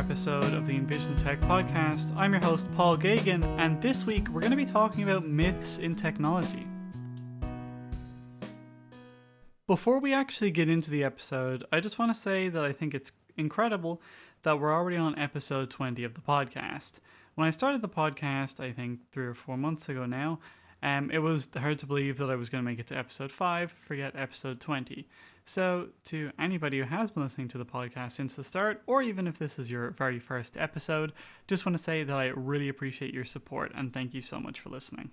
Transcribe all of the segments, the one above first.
episode of the Envisiontech podcast. I'm your host, Paul Gagan, and this week we're going to be talking about myths in technology. Before we actually get into the episode, I just want to say that I think it's incredible that we're already on episode 20 of the podcast. When I started the podcast, I think 3 or 4 months ago now, it was hard to believe that I was going to make it to episode 5, forget episode 20. So, to anybody who has been listening to the podcast since the start, or even if this is your very first episode, just want to say that I really appreciate your support and thank you so much for listening.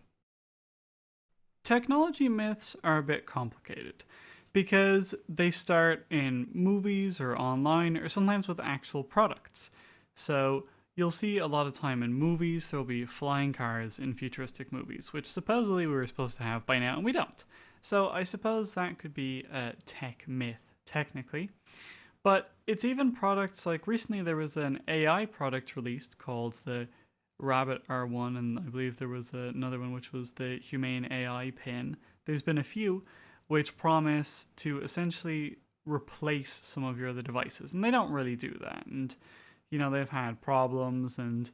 Technology myths are a bit complicated because they start in movies or online or sometimes with actual products. So, you'll see a lot of time in movies, there'll be flying cars in futuristic movies, which supposedly we were supposed to have by now, and we don't. So I suppose that could be a tech myth, technically. But it's even products like recently there was an AI product released called the Rabbit R1, and I believe there was another one which was the Humane AI pin. There's been a few which promise to essentially replace some of your other devices, and they don't really do that. And you know, they've had problems and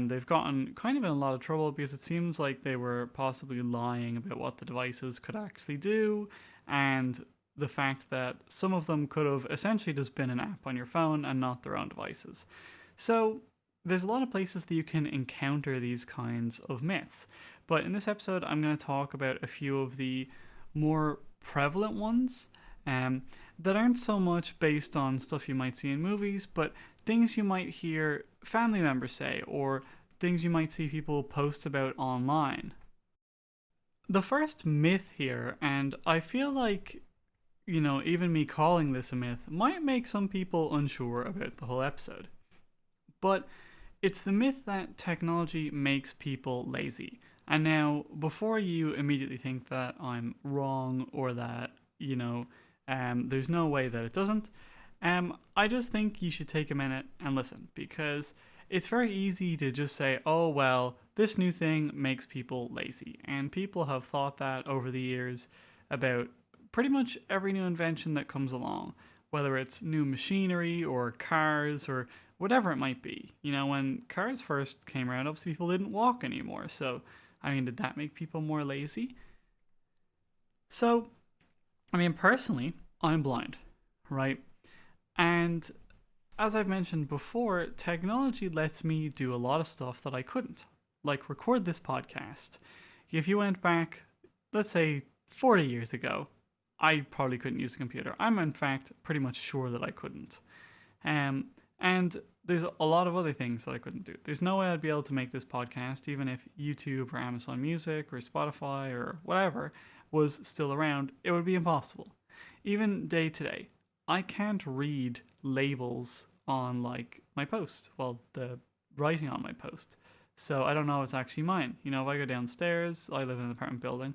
they've gotten kind of in a lot of trouble because it seems like they were possibly lying about what the devices could actually do, and the fact that some of them could have essentially just been an app on your phone and not their own devices. So there's a lot of places that you can encounter these kinds of myths. But in this episode, I'm going to talk about a few of the more prevalent ones that aren't so much based on stuff you might see in movies, but things you might hear family members say, or things you might see people post about online. The first myth here, and I feel like, you know, even me calling this a myth might make some people unsure about the whole episode. But it's the myth that technology makes people lazy. And now, before you immediately think that I'm wrong or that, you know, there's no way that it doesn't, I just think you should take a minute and listen, because it's very easy to just say, oh, well, this new thing makes people lazy. And people have thought that over the years about pretty much every new invention that comes along, whether it's new machinery or cars or whatever it might be. You know, when cars first came around, obviously people didn't walk anymore. So, I mean, did that make people more lazy? So, I mean, personally, I'm blind, right? And as I've mentioned before, technology lets me do a lot of stuff that I couldn't, like record this podcast. If you went back, let's say 40 years ago, I probably couldn't use a computer. I'm in fact pretty much sure that I couldn't. And there's a lot of other things that I couldn't do. There's no way I'd be able to make this podcast, even if YouTube or Amazon Music or Spotify or whatever was still around. It would be impossible. Even day to day, I can't read labels on like my post, well, the writing on my post. So I don't know if it's actually mine. You know, if I go downstairs, I live in an apartment building,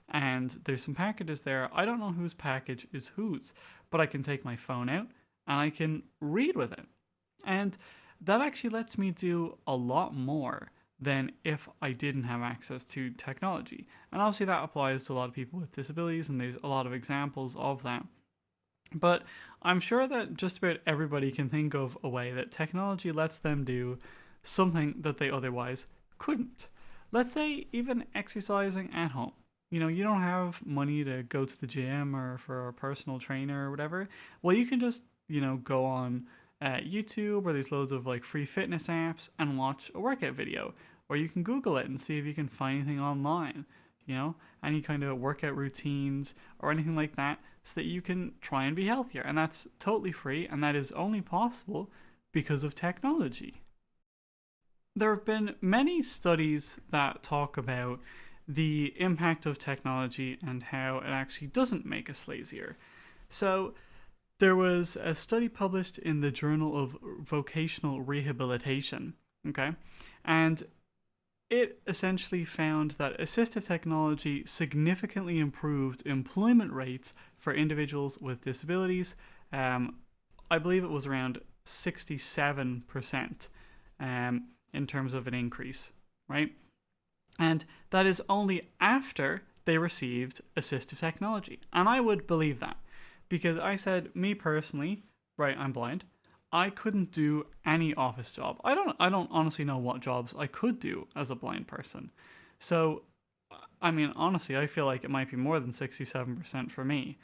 and there's some packages there. I don't know whose package is whose, but I can take my phone out and I can read with it. And that actually lets me do a lot more than if I didn't have access to technology. And obviously that applies to a lot of people with disabilities, and there's a lot of examples of that. But I'm sure that just about everybody can think of a way that technology lets them do something that they otherwise couldn't. Let's say even exercising at home. You know, you don't have money to go to the gym or for a personal trainer or whatever. Well, you can just, you know, go on YouTube, where there's loads of like free fitness apps, and watch a workout video. Or you can Google it and see if you can find anything online, you know, any kind of workout routines or anything like that, so that you can try and be healthier. And that's totally free, and that is only possible because of technology. There have been many studies that talk about the impact of technology and how it actually doesn't make us lazier. So there was a study published in the Journal of Vocational Rehabilitation, okay? And it essentially found that assistive technology significantly improved employment rates for individuals with disabilities. I believe it was around 67% in terms of an increase, right? And that is only after they received assistive technology. And I would believe that, because I said, me personally, right, I'm blind. I couldn't do any office job. I don't honestly know what jobs I could do as a blind person. So I mean, honestly, I feel like it might be more than 67% for me,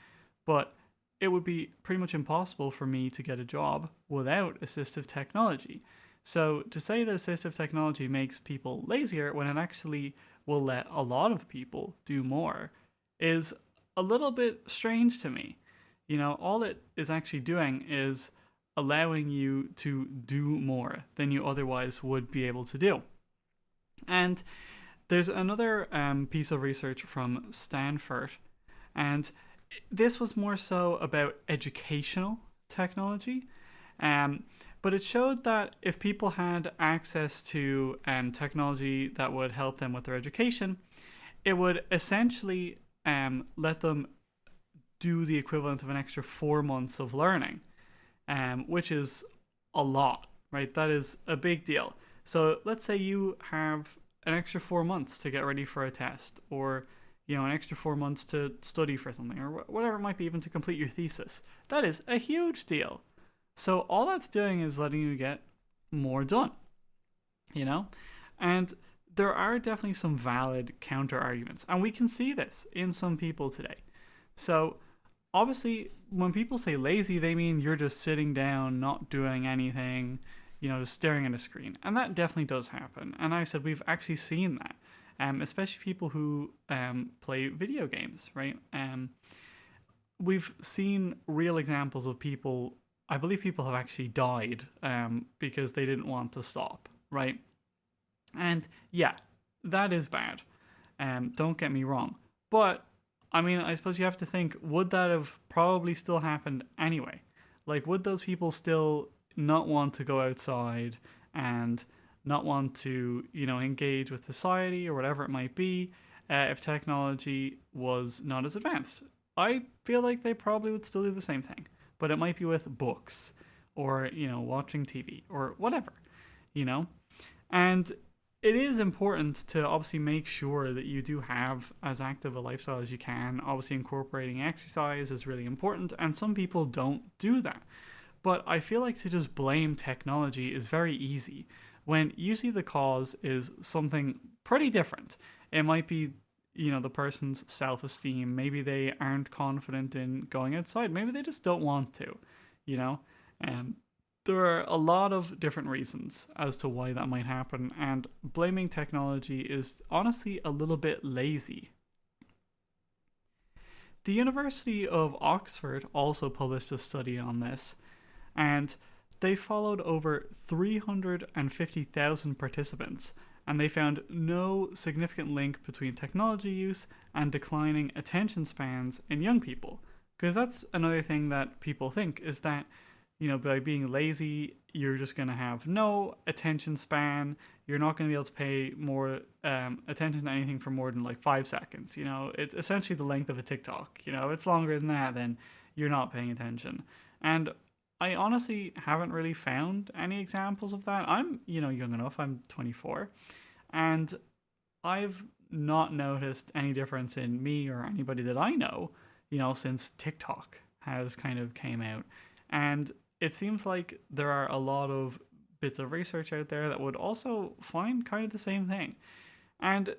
but it would be pretty much impossible for me to get a job without assistive technology. So to say that assistive technology makes people lazier when it actually will let a lot of people do more is a little bit strange to me. All it is actually doing is allowing you to do more than you otherwise would be able to do. And there's another piece of research from Stanford, and this was more so about educational technology. Um, but it showed that if people had access to technology that would help them with their education, it would essentially let them do the equivalent of an extra 4 months of learning, which is a lot, right? That is a big deal. So let's say you have an extra 4 months to get ready for a test, or an extra 4 months to study for something, or whatever it might be, even to complete your thesis. That is a huge deal. So all that's doing is letting you get more done, you know? And there are definitely some valid counter arguments, and we can see this in some people today. So obviously, when people say lazy, they mean you're just sitting down, not doing anything, just staring at a screen. And that definitely does happen. And I said we've actually seen that, especially people who play video games, right? We've seen real examples of people, I believe people have actually died because they didn't want to stop, right? And yeah, that is bad. Don't get me wrong. But I mean, I suppose you have to think, would that have probably still happened anyway? Like, would those people still not want to go outside and not want to, engage with society or whatever it might be if technology was not as advanced? I feel like they probably would still do the same thing, but it might be with books or, watching TV or whatever, And it is important to obviously make sure that you do have as active a lifestyle as you can. Obviously, incorporating exercise is really important, and some people don't do that. But I feel like to just blame technology is very easy when usually the cause is something pretty different. It might be, the person's self esteem. Maybe they aren't confident in going outside. Maybe they just don't want to, you know? And there are a lot of different reasons as to why that might happen, and blaming technology is honestly a little bit lazy. The University of Oxford also published a study on this, and they followed over 350,000 participants, and they found no significant link between technology use and declining attention spans in young people. Because that's another thing that people think is that, by being lazy, you're just going to have no attention span. You're not going to be able to pay more attention to anything for more than like 5 seconds. It's essentially the length of a TikTok. It's longer than that, then you're not paying attention. And I honestly haven't really found any examples of that. I'm, young enough. I'm 24. And I've not noticed any difference in me or anybody that I know, since TikTok has kind of came out. And it seems like there are a lot of bits of research out there that would also find kind of the same thing. And,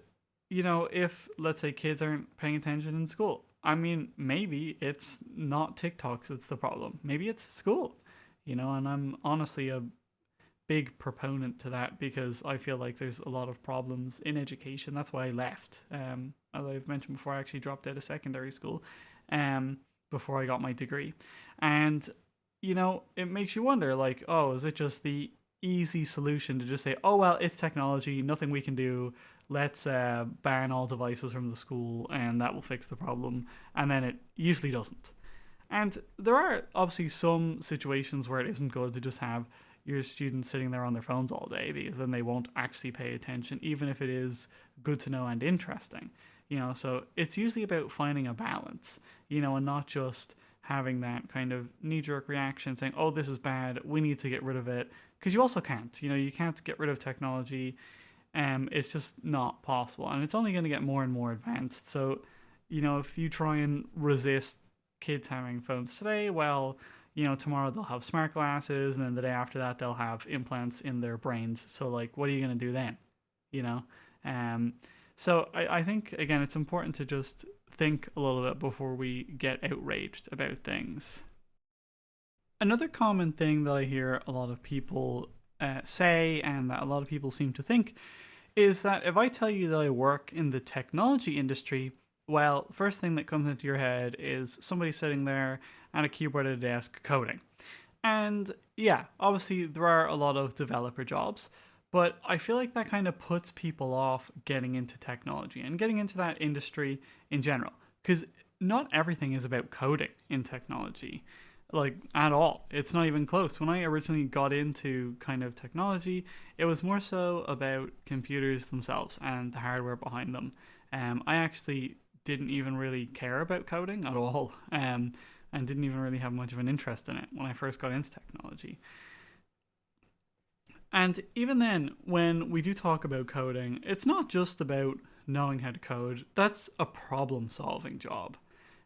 if, let's say, kids aren't paying attention in school, I mean, maybe it's not TikToks that's the problem. Maybe it's school, and I'm honestly a big proponent to that because I feel like there's a lot of problems in education. That's why I left. As I've mentioned before, I actually dropped out of secondary school before I got my degree. And it makes you wonder, like, oh, is it just the easy solution to just say, oh, well, it's technology, nothing we can do, let's ban all devices from the school, and that will fix the problem, and then it usually doesn't. And there are obviously some situations where it isn't good to just have your students sitting there on their phones all day, because then they won't actually pay attention, even if it is good to know and interesting. So it's usually about finding a balance, and not just having that kind of knee-jerk reaction saying, oh, this is bad, we need to get rid of it. Because you also can't. You can't get rid of technology. It's just not possible. And it's only going to get more and more advanced. So, if you try and resist kids having phones today, well, tomorrow they'll have smart glasses, and then the day after that they'll have implants in their brains. So like, what are you going to do then? You know? Um, so I think, again, it's important to just think a little bit before we get outraged about things. Another common thing that I hear a lot of people say, and that a lot of people seem to think, is that if I tell you that I work in the technology industry, well, first thing that comes into your head is somebody sitting there at a keyboard at a desk coding. And yeah, obviously there are a lot of developer jobs, but I feel like that kind of puts people off getting into technology and getting into that industry in general. Because not everything is about coding in technology, like at all. It's not even close. When I originally got into kind of technology, it was more so about computers themselves and the hardware behind them. I actually didn't even really care about coding at all, and didn't even really have much of an interest in it when I first got into technology. And even then, when we do talk about coding, it's not just about knowing how to code. That's a problem solving job.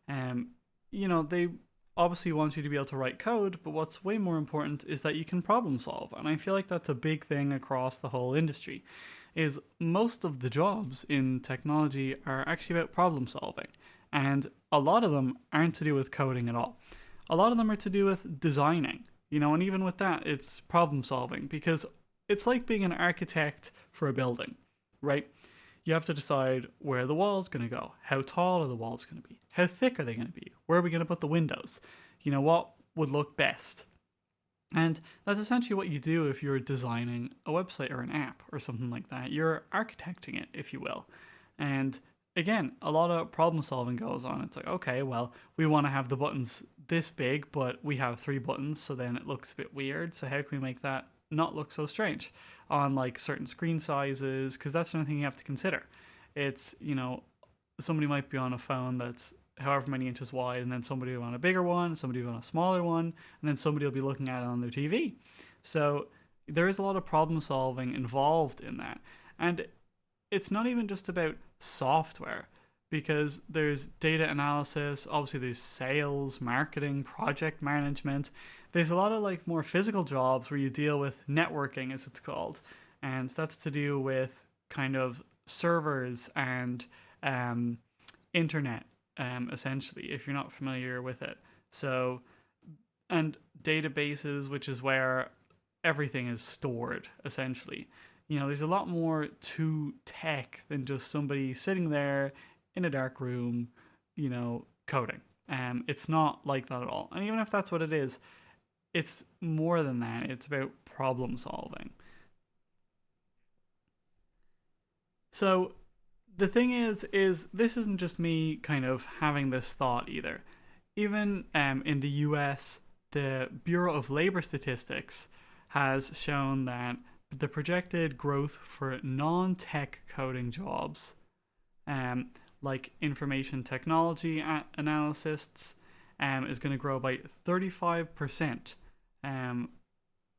Um, they obviously want you to be able to write code, but what's way more important is that you can problem solve. And I feel like that's a big thing across the whole industry. Is most of the jobs in technology are actually about problem solving. And a lot of them aren't to do with coding at all. A lot of them are to do with designing, and even with that, it's problem solving because it's like being an architect for a building, right? You have to decide where the wall's going to go, how tall are the walls going to be, how thick are they going to be, where are we going to put the windows, what would look best. And that's essentially what you do if you're designing a website or an app or something like that. You're architecting it, if you will. And again, a lot of problem solving goes on. It's like, okay, well, we want to have the buttons this big, but we have 3 buttons, so then it looks a bit weird. So how can we make that not look so strange on like certain screen sizes? Because that's another thing you have to consider. It's, somebody might be on a phone that's however many inches wide, and then somebody will on a bigger one, somebody will on a smaller one, and then somebody will be looking at it on their TV. So there is a lot of problem solving involved in that. And it's not even just about software, because there's data analysis, obviously there's sales, marketing, project management. There's a lot of like more physical jobs where you deal with networking, as it's called, and that's to do with kind of servers and internet, essentially, if you're not familiar with it. So, and databases, which is where everything is stored, essentially. There's a lot more to tech than just somebody sitting there in a dark room, coding. It's not like that at all. And even if that's what it is, it's more than that. It's about problem solving. So the thing is this isn't just me kind of having this thought either. Even in the US, the Bureau of Labor Statistics has shown that the projected growth for non-tech coding jobs, like information technology analysts, is going to grow by 35%, and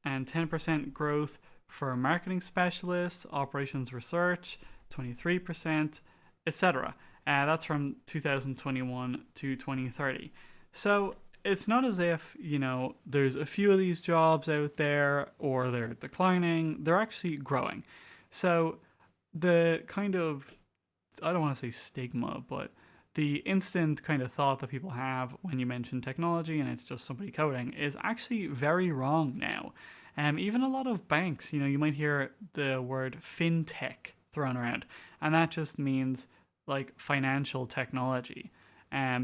10% growth for marketing specialists, operations research, 23%, etc. That's from 2021 to 2030. So it's not as if, there's a few of these jobs out there or they're declining. They're actually growing. So the kind of, I don't want to say stigma, but the instant kind of thought that people have when you mention technology and it's just somebody coding is actually very wrong now. Even a lot of banks, you might hear the word fintech thrown around, and that just means like financial technology.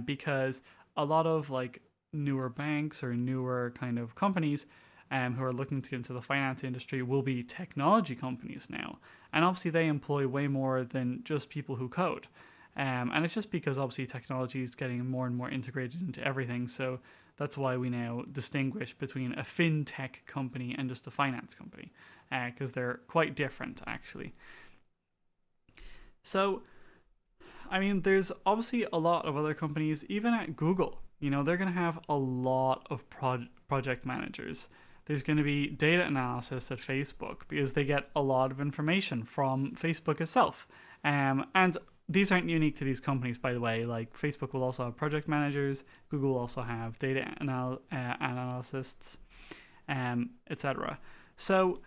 Because a lot of like newer banks or newer kind of companies who are looking to get into the finance industry will be technology companies now. And obviously they employ way more than just people who code. And it's just because obviously technology is getting more and more integrated into everything. So that's why we now distinguish between a fintech company and just a finance company, because they're quite different actually. So, I mean, there's obviously a lot of other companies, even at Google, they're going to have a lot of project managers. There's going to be data analysis at Facebook because they get a lot of information from Facebook itself. And these aren't unique to these companies, by the way. Like Facebook will also have project managers, Google will also have data analysts, etc. So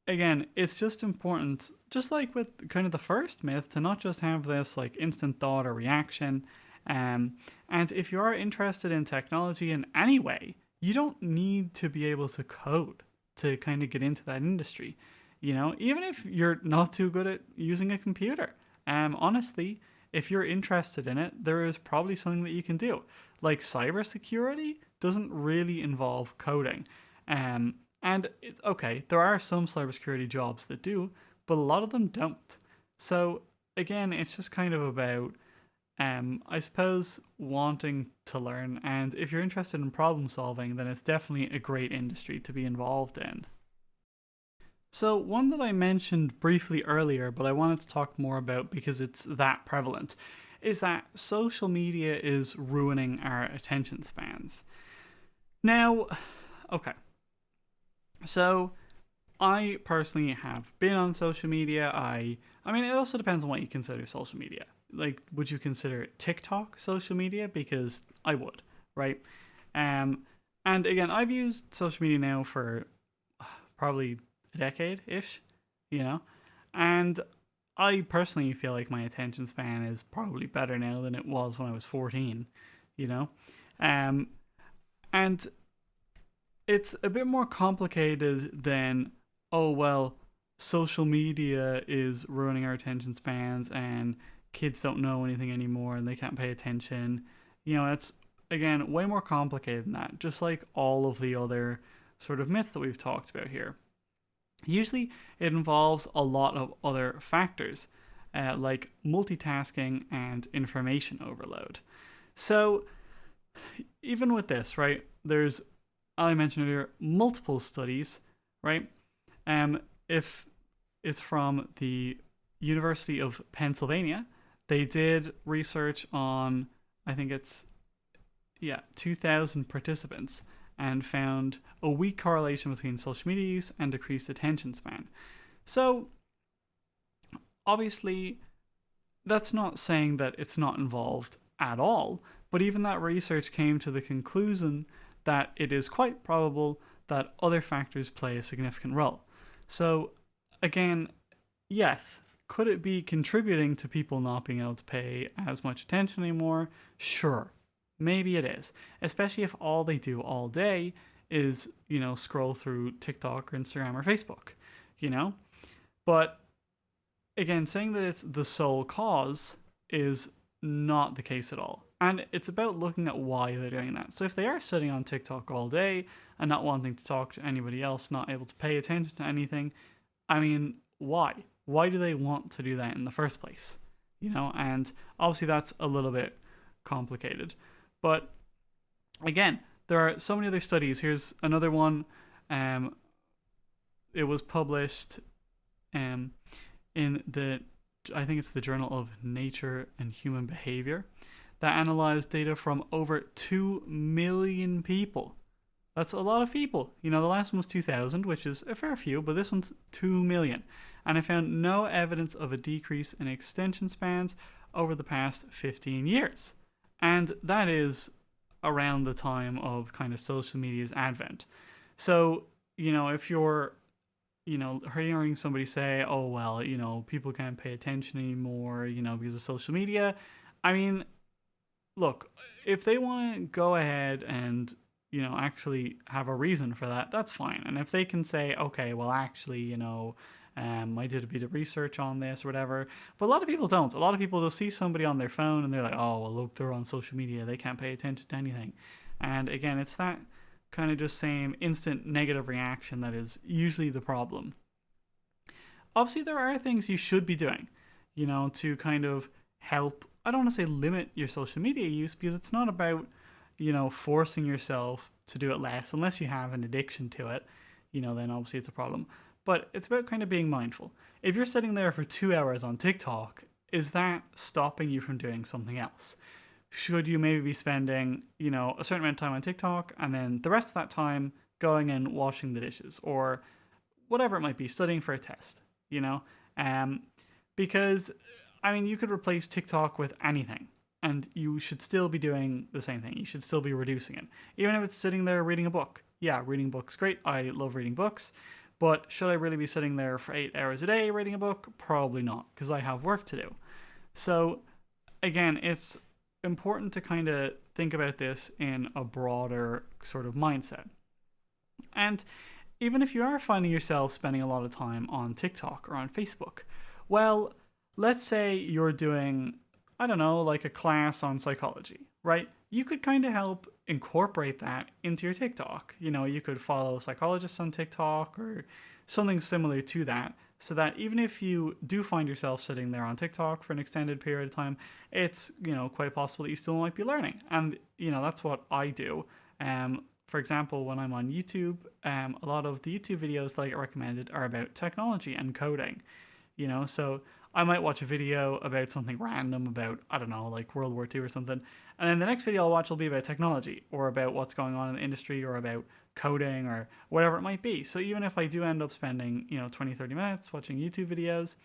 again, it's just important, just like with kind of the first myth, to not just have this like instant thought or reaction. And if you are interested in technology in any way, you don't need to be able to code to kind of get into that industry. Even if you're not too good at using a computer, honestly, if you're interested in it, there is probably something that you can do. Like cybersecurity doesn't really involve coding. And it's okay, there are some cybersecurity jobs that do, but a lot of them don't. So again, it's just kind of about, I suppose, wanting to learn. And if you're interested in problem solving, then it's definitely a great industry to be involved in. So, one that I mentioned briefly earlier, but I wanted to talk more about because it's that prevalent, is that social media is ruining our attention spans. Now, okay, so I personally have been on social media. I mean, it also depends on what you consider social media. Like, would you consider TikTok social media? Because I would, right? Um, and again, I've used social media now for probably a decade ish, you know, and I personally feel like my attention span is probably better now than it was when I was 14, you know, um, and it's a bit more complicated than, oh well, social media is ruining our attention spans and kids don't know anything anymore and they can't pay attention. It's again way more complicated than that, just like all of the other sort of myths that we've talked about here. Usually it involves a lot of other factors, like multitasking and information overload. So even with this, right, there's, I mentioned earlier, multiple studies, right? If it's from the University of Pennsylvania, they did research on, I think it's, 2,000 participants and found a weak correlation between social media use and decreased attention span. So, obviously, that's not saying that it's not involved at all, but even that research came to the conclusion that it is quite probable that other factors play a significant role. So, again, yes, could it be contributing to people not being able to pay as much attention anymore? Sure, maybe it is. Especially if all they do all day is, scroll through TikTok or Instagram or Facebook, you know? But again, saying that it's the sole cause is not the case at all. And it's about looking at why they're doing that. So if they are sitting on TikTok all day and not wanting to talk to anybody else, not able to pay attention to anything, I mean, why? Why do they want to do that in the first place? And obviously that's a little bit complicated. But again, there are so many other studies. Here's another one. It was published in I think it's the Journal of Nature and Human Behavior, that analyzed data from over 2 million people. That's a lot of people. The last one was 2,000, which is a fair few, but this one's 2 million. And I found no evidence of a decrease in extension spans over the past 15 years. And that is around the time of kind of social media's advent. So, if you're, hearing somebody say, oh, well, people can't pay attention anymore, because of social media. I mean, look, if they want to go ahead and, actually have a reason for that, that's fine. And if they can say, okay, well, actually, I did a bit of research on this or whatever. But a lot of people don't. A lot of people will see somebody on their phone and they're like, oh, well, look, they're on social media. They can't pay attention to anything. And again, it's that kind of just same instant negative reaction that is usually the problem. Obviously, there are things you should be doing, to kind of help. I don't want to say limit your social media use, because it's not about, forcing yourself to do it less, unless you have an addiction to it, then obviously it's a problem. But it's about kind of being mindful. If you're sitting there for 2 hours on TikTok, is that stopping you from doing something else? Should you maybe be spending, a certain amount of time on TikTok and then the rest of that time going and washing the dishes or whatever it might be, studying for a test, Because I mean, you could replace TikTok with anything, and you should still be doing the same thing. You should still be reducing it. Even if it's sitting there reading a book. Yeah, reading books, great. I love reading books. But should I really be sitting there for 8 hours a day reading a book? Probably not, because I have work to do. So, again, it's important to kind of think about this in a broader sort of mindset. And even if you are finding yourself spending a lot of time on TikTok or on Facebook, well, let's say you're doing, I don't know, like a class on psychology, right? You could kind of help incorporate that into your TikTok. You could follow psychologists on TikTok or something similar to that, so that even if you do find yourself sitting there on TikTok for an extended period of time, it's, quite possible that you still might be learning. And, that's what I do. For example, when I'm on YouTube, a lot of the YouTube videos that I get recommended are about technology and coding. So I might watch a video about something random about, I don't know, like World War II or something. And then the next video I'll watch will be about technology or about what's going on in the industry or about coding or whatever it might be. So even if I do end up spending, 20, 30 minutes watching YouTube videos,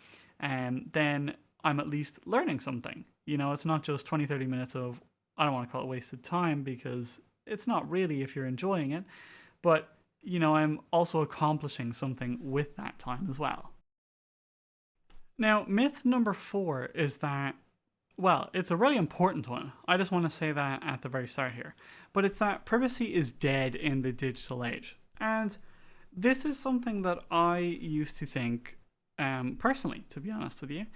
then I'm at least learning something. It's not just 20, 30 minutes of, I don't want to call it wasted time, because it's not really if you're enjoying it. But, I'm also accomplishing something with that time as well. Now, myth number 4 is that, well, it's a really important one. I just want to say that at the very start here. But it's that privacy is dead in the digital age. And this is something that I used to think personally, to be honest with you.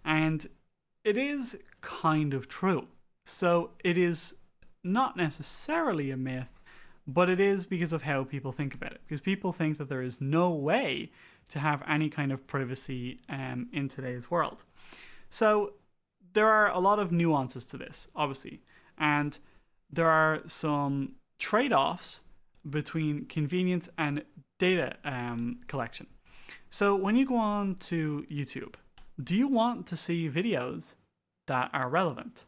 And it is kind of true. So it is not necessarily a myth, but it is because of how people think about it. Because people think that there is no way to have any kind of privacy in today's world. So there are a lot of nuances to this, obviously, and there are some trade-offs between convenience and data collection. So when you go on to YouTube, do you want to see videos that are relevant?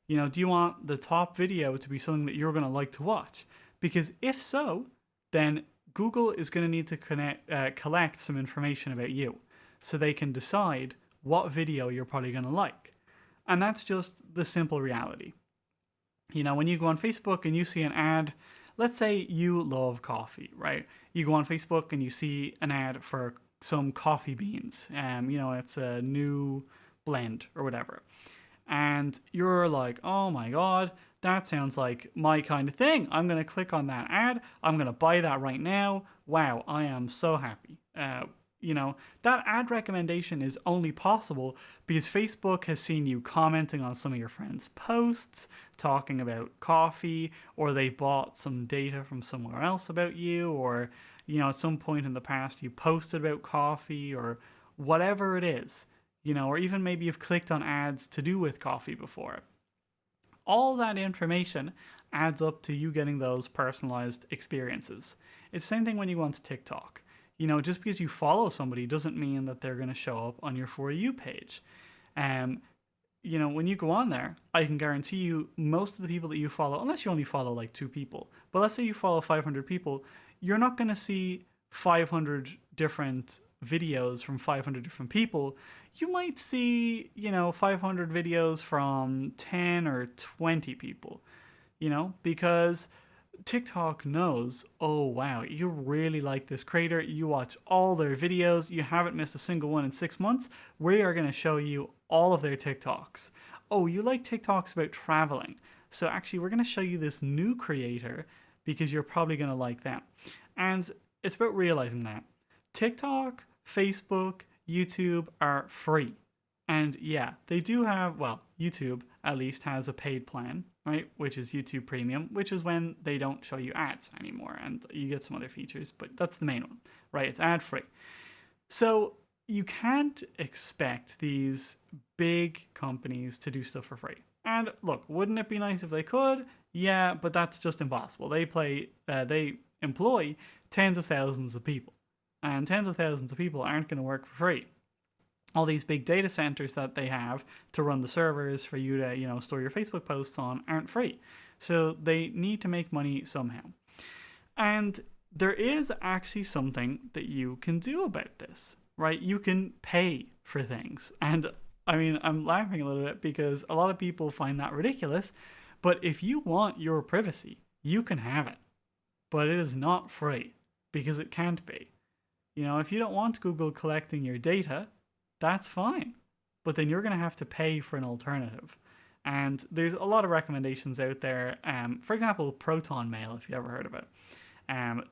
Do you want the top video to be something that you're going to like to watch? Because if so, then Google is going to need to collect some information about you so they can decide what video you're probably going to like. And that's just the simple reality. When you go on Facebook and you see an ad, let's say you love coffee, right? You go on Facebook and you see an ad for some coffee beans. It's a new blend or whatever. And you're like, oh my God, that sounds like my kind of thing. I'm going to click on that ad. I'm going to buy that right now. Wow, I am so happy. That ad recommendation is only possible because Facebook has seen you commenting on some of your friends' posts, talking about coffee, or they bought some data from somewhere else about you, or, at some point in the past you posted about coffee, or whatever it is, or even maybe you've clicked on ads to do with coffee before. All that information adds up to you getting those personalized experiences. It's the same thing when you go onto TikTok. Just because you follow somebody doesn't mean that they're going to show up on your For You page. When you go on there, I can guarantee you most of the people that you follow, unless you only follow like 2 people, but let's say you follow 500 people, you're not going to see 500 different videos from 500 different people. You might see, 500 videos from 10 or 20 people, because TikTok knows, oh wow, you really like this creator, you watch all their videos, you haven't missed a single one in 6 months, we are going to show you all of their TikToks. Oh, you like TikToks about traveling, so actually we're going to show you this new creator because you're probably going to like them. And it's about realizing that TikTok, Facebook, YouTube are free. And yeah, they do have, well, YouTube at least has a paid plan, right? Which is YouTube Premium, which is when they don't show you ads anymore and you get some other features, but that's the main one, right? It's ad free. So you can't expect these big companies to do stuff for free. And look, wouldn't it be nice if they could? Yeah, but that's just impossible. They employ tens of thousands of people, and tens of thousands of people aren't going to work for free. All these big data centers that they have to run the servers for you to, store your Facebook posts on aren't free. So they need to make money somehow. And there is actually something that you can do about this, right? You can pay for things. And I mean, I'm laughing a little bit because a lot of people find that ridiculous. But if you want your privacy, you can have it. But it is not free because it can't be. If you don't want Google collecting your data, that's fine. But then you're going to have to pay for an alternative. And there's a lot of recommendations out there. For example, Proton Mail, if you ever heard of it.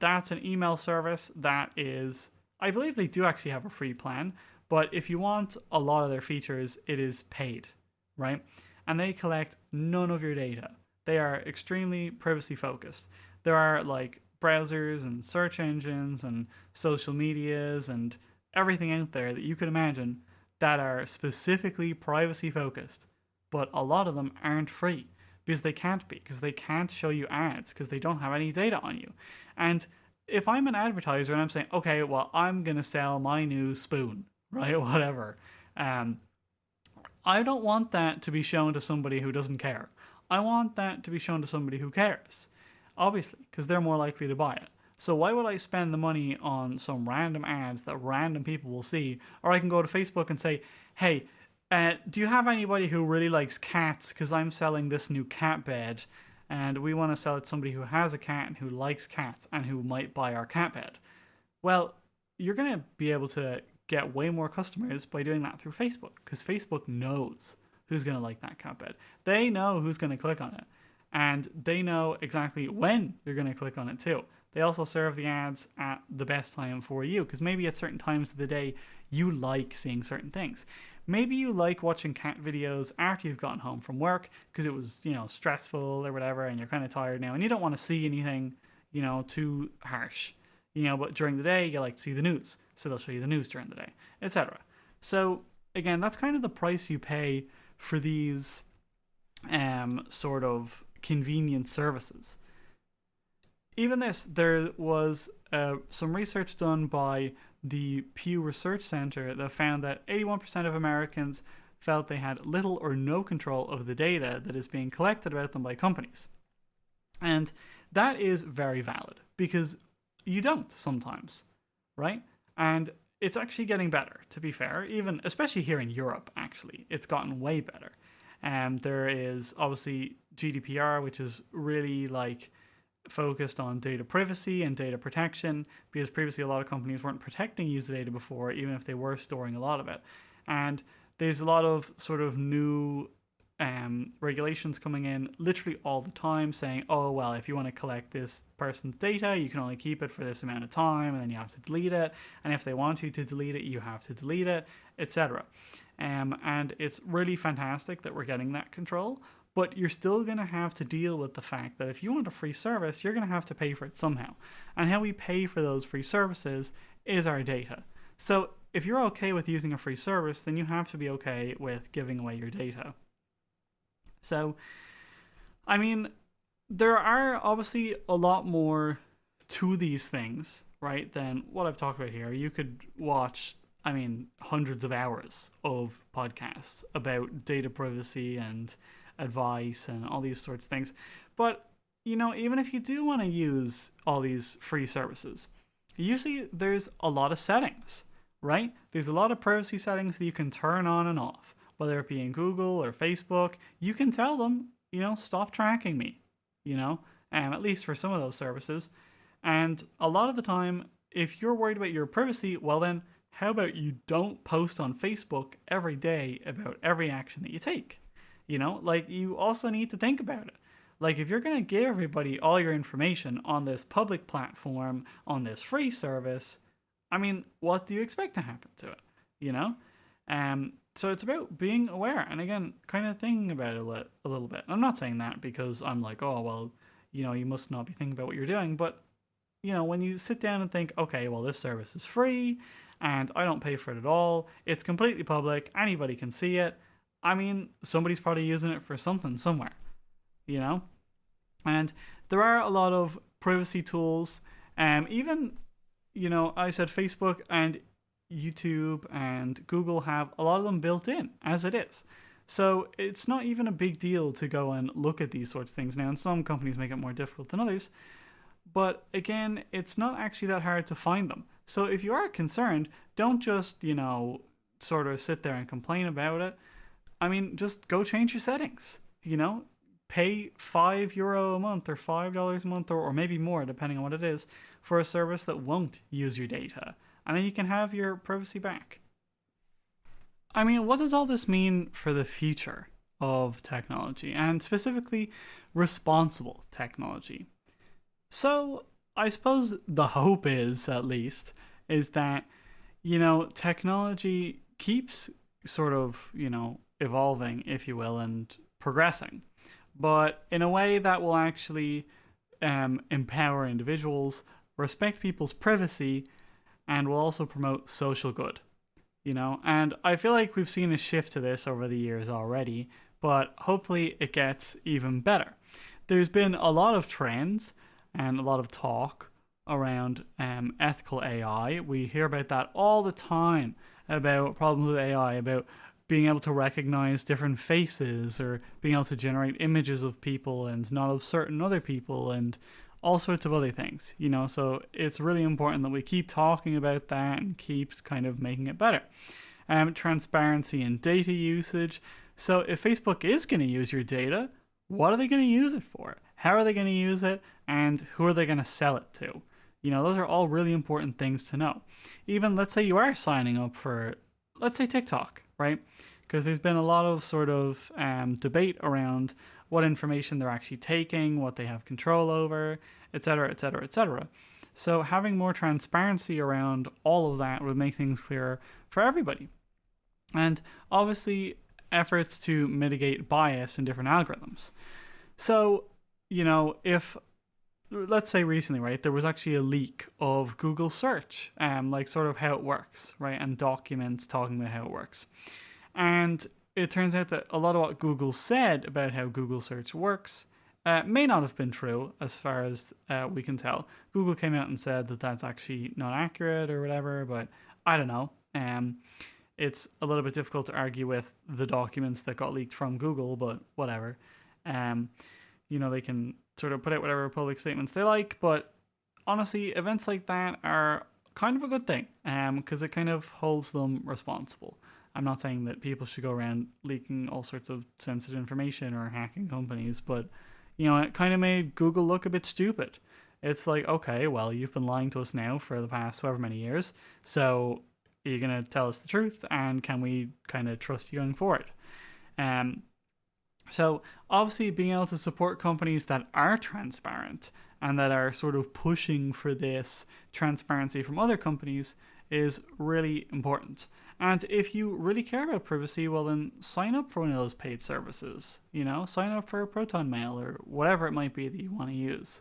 That's an email service that is, I believe they do actually have a free plan, but if you want a lot of their features, it is paid, right? And they collect none of your data. They are extremely privacy focused. There are like browsers and search engines and social medias and everything out there that you could imagine that are specifically privacy focused, but a lot of them aren't free because they can't be, because they can't show you ads, because they don't have any data on you. And if I'm an advertiser and I'm saying, okay, well, I'm going to sell my new spoon, right? Whatever. Um, I don't want that to be shown to somebody who doesn't care. I want that to be shown to somebody who cares, obviously, because they're more likely to buy it. So why would I spend the money on some random ads that random people will see? Or I can go to Facebook and say, hey, do you have anybody who really likes cats? Because I'm selling this new cat bed and we want to sell it to somebody who has a cat and who likes cats and who might buy our cat bed. Well, you're going to be able to get way more customers by doing that through Facebook because Facebook knows who's going to like that cat bed. They know who's going to click on it and they know exactly when you're going to click on it too. They also serve the ads at the best time for you because maybe at certain times of the day you like seeing certain things. Maybe you like watching cat videos after you've gotten home from work because it was, stressful or whatever and you're kind of tired now and you don't want to see anything, too harsh. But during the day you like to see the news. So they'll show you the news during the day, etc. So again, that's kind of the price you pay for these sort of convenient services. Even this, there was some research done by the Pew Research Center that found that 81% of Americans felt they had little or no control of the data that is being collected about them by companies. And that is very valid because you don't sometimes, right? And it's actually getting better, to be fair, even especially here in Europe, actually. It's gotten way better. There is obviously GDPR, which is really focused on data privacy and data protection because previously a lot of companies weren't protecting user data before, even if they were storing a lot of it. And there's a lot of sort of new regulations coming in literally all the time saying, oh, well, if you want to collect this person's data, you can only keep it for this amount of time and then you have to delete it. And if they want you to delete it, you have to delete it, etc. And it's really fantastic that we're getting that control. But you're still going to have to deal with the fact that if you want a free service, you're going to have to pay for it somehow. And how we pay for those free services is our data. So if you're okay with using a free service, then you have to be okay with giving away your data. So, I mean, there are obviously a lot more to these things, right, than what I've talked about here. You could watch, hundreds of hours of podcasts about data privacy and advice and all these sorts of things. But, even if you do want to use all these free services, usually there's a lot of settings, right? There's a lot of privacy settings that you can turn on and off, whether it be in Google or Facebook. You can tell them, stop tracking me, at least for some of those services. And a lot of the time, if you're worried about your privacy, well then, how about you don't post on Facebook every day about every action that you take? You also need to think about it. If you're going to give everybody all your information on this public platform, on this free service, what do you expect to happen to it? So it's about being aware and, again, kind of thinking about it a little bit. I'm not saying that because I'm like, oh, well, you must not be thinking about what you're doing. But, when you sit down and think, okay, well, this service is free and I don't pay for it at all. It's completely public. Anybody can see it. Somebody's probably using it for something somewhere, And there are a lot of privacy tools. Even, I said Facebook and YouTube and Google have a lot of them built in as it is. So it's not even a big deal to go and look at these sorts of things now. And some companies make it more difficult than others. But again, it's not actually that hard to find them. So if you are concerned, don't just, sort of sit there and complain about it. I mean, just go change your settings. Pay €5 a month or $5 a month or maybe more, depending on what it is, for a service that won't use your data. And then you can have your privacy back. I mean, what does all this mean for the future of technology and specifically responsible technology? So, I suppose the hope is, at least, is that, technology keeps sort of, evolving, if you will, and progressing, but in a way that will actually empower individuals, respect people's privacy, and will also promote social good. And I feel like we've seen a shift to this over the years already, but hopefully it gets even better. There's been a lot of trends and a lot of talk around ethical AI. We hear about that all the time, about problems with AI, about being able to recognize different faces or being able to generate images of people and not of certain other people and all sorts of other things, so it's really important that we keep talking about that and keeps kind of making it better. Transparency and data usage. So if Facebook is going to use your data, what are they going to use it for? How are they going to use it? And who are they going to sell it to? Those are all really important things to know. Even let's say you are signing up for, let's say, TikTok, right? Because there's been a lot of sort of debate around what information they're actually taking, what they have control over, etc., etc., etc. So having more transparency around all of that would make things clearer for everybody. And obviously, efforts to mitigate bias in different algorithms. So, if, let's say recently, right, there was actually a leak of Google search, like sort of how it works, right, and documents talking about how it works. And it turns out that a lot of what Google said about how Google search works may not have been true as far as we can tell. Google came out and said that that's actually not accurate or whatever, but I don't know. It's a little bit difficult to argue with the documents that got leaked from Google, but whatever. They can sort of put out whatever public statements they like, but honestly, events like that are kind of a good thing because it kind of holds them responsible. I'm not saying that people should go around leaking all sorts of sensitive information or hacking companies, but, it kind of made Google look a bit stupid. It's like, okay, well, you've been lying to us now for the past however many years, so you're going to tell us the truth, and can we kind of trust you going forward? So, obviously, being able to support companies that are transparent and that are sort of pushing for this transparency from other companies is really important. And if you really care about privacy, well, then sign up for one of those paid services. Sign up for a Proton Mail or whatever it might be that you want to use.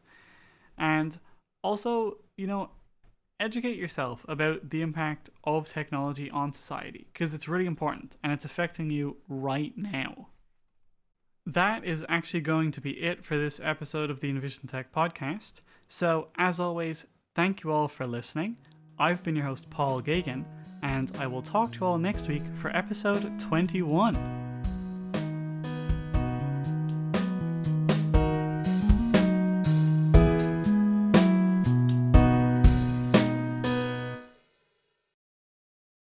And also, educate yourself about the impact of technology on society, because it's really important and it's affecting you right now. That is actually going to be it for this episode of the Envisiontech podcast. So, as always, thank you all for listening. I've been your host, Paul Gagan, and I will talk to you all next week for episode 21.